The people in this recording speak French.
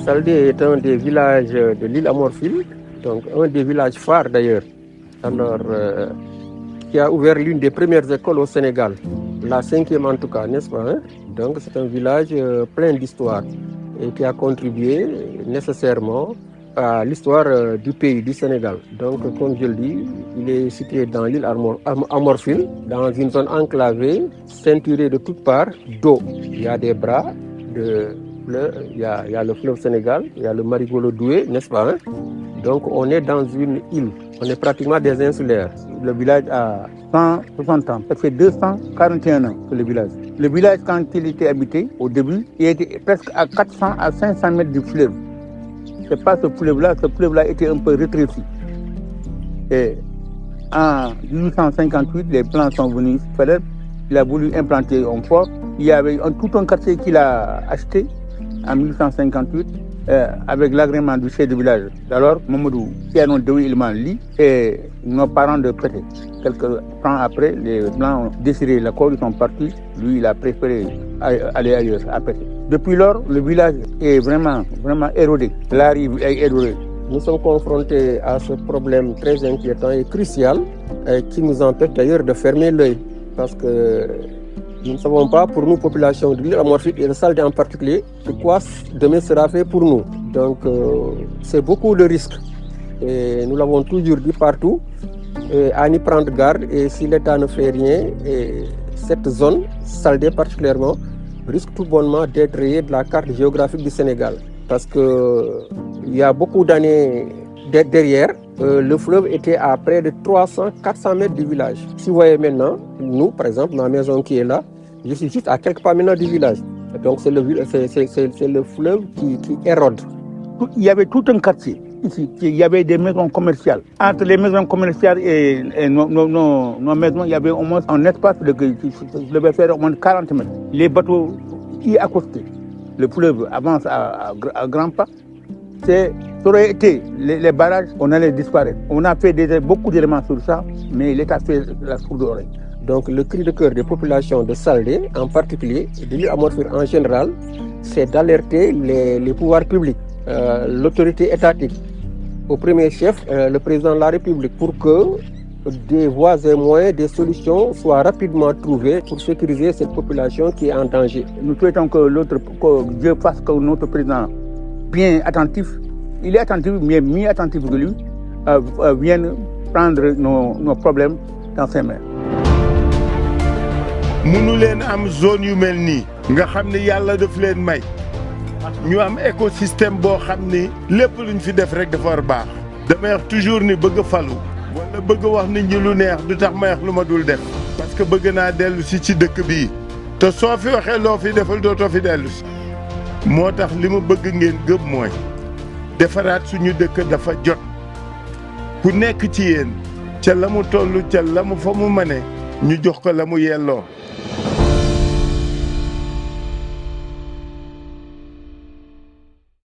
Saldé est un des villages de l'île Amorphile, donc un des villages phares d'ailleurs, alors qui a ouvert l'une des premières écoles au Sénégal, la 5e en tout cas, n'est-ce pas, hein? Donc c'est un village plein d'histoire et qui a contribué nécessairement à l'histoire du pays, du Sénégal. Donc comme je le dis, il est situé dans l'île Amorphile, dans une zone enclavée, ceinturée de toutes parts d'eau. Il y a des bras de fleuve, il y a le fleuve Sénégal, il y a le Marigolo Doué, n'est-ce pas, hein? Donc on est dans une île, on est pratiquement des insulaires. Le village a 160 ans, ça fait 241 ans que le village. Le village, quand il était habité, au début, il était presque à 400 à 500 mètres du fleuve. C'est pas ce fleuve-là était un peu rétréci. Et en 1858, les plans sont venus, il a voulu implanter un fort. Il y avait tout un quartier qu'il a acheté en 1858 avec l'agrément du chef de village. Alors, Mamadou Sianon Dewi Ilman Li et nos parents de Pété. Quelques temps après, les Blancs ont déchiré l'accord, ils sont partis. Lui, il a préféré aller ailleurs, à Pété. Depuis lors, le village est vraiment érodé. La rive est érodée. Nous sommes confrontés à ce problème très inquiétant et crucial qui nous empêche d'ailleurs de fermer l'œil. Parce que nous ne savons pas, pour nous, population de l'île Amorphile et de Saldé en particulier, de quoi demain sera fait pour nous. Donc, c'est beaucoup de risques. Et nous l'avons toujours dit partout, à n'y prendre garde. Et si l'État ne fait rien, cette zone, Saldé particulièrement, risque tout bonnement d'être rayée de la carte géographique du Sénégal. Parce qu'il y a beaucoup d'années derrière, le fleuve était à près de 300-400 mètres du village. Si vous voyez maintenant, nous, par exemple, ma maison qui est là, je suis juste à quelques pas maintenant du village. Donc c'est le fleuve qui érode. Il y avait tout un quartier ici. Il y avait des maisons commerciales. Entre les maisons commerciales et nos maisons, il y avait au moins un espace qui devait faire au moins 40 mètres. Les bateaux y accostaient. Le fleuve avance à grands pas. Ça aurait été les barrages, on allait disparaître. On a fait beaucoup d'éléments sur ça, mais l'État fait la sourde oreille. Donc le cri de cœur des populations de Saldé, en particulier, et de l'île Amorphile en général, c'est d'alerter les pouvoirs publics, l'autorité étatique, au premier chef, le président de la République, pour que des voies et moyens, des solutions soient rapidement trouvées pour sécuriser cette population qui est en danger. Nous souhaitons que Dieu fasse que notre président, bien attentif, il est attentif, mais mieux attentif que lui, vienne prendre nos problèmes dans ses mains. Munu leen am zone yu mel nii nga xam ne yàlla daf leen may ñu am écosystème boo xam ni lépp luñ fi def rek dafa war baax. damay wax toujours ni bëgg a falu wala bëgg a wax nit ñi lu neex du tax may wax lu ma dul def parce que bëgg naa dellu si ci dëkk bii te soo fi waxee loo fi defal dootoo fi dellu si moo tax li ma bëgg ngeen gëm mooy defaraat suñu dëkk dafa jot ku nekk ci yéen ca la mu toll ca la mu fa mu mëne ñu jox ko la mu yelloo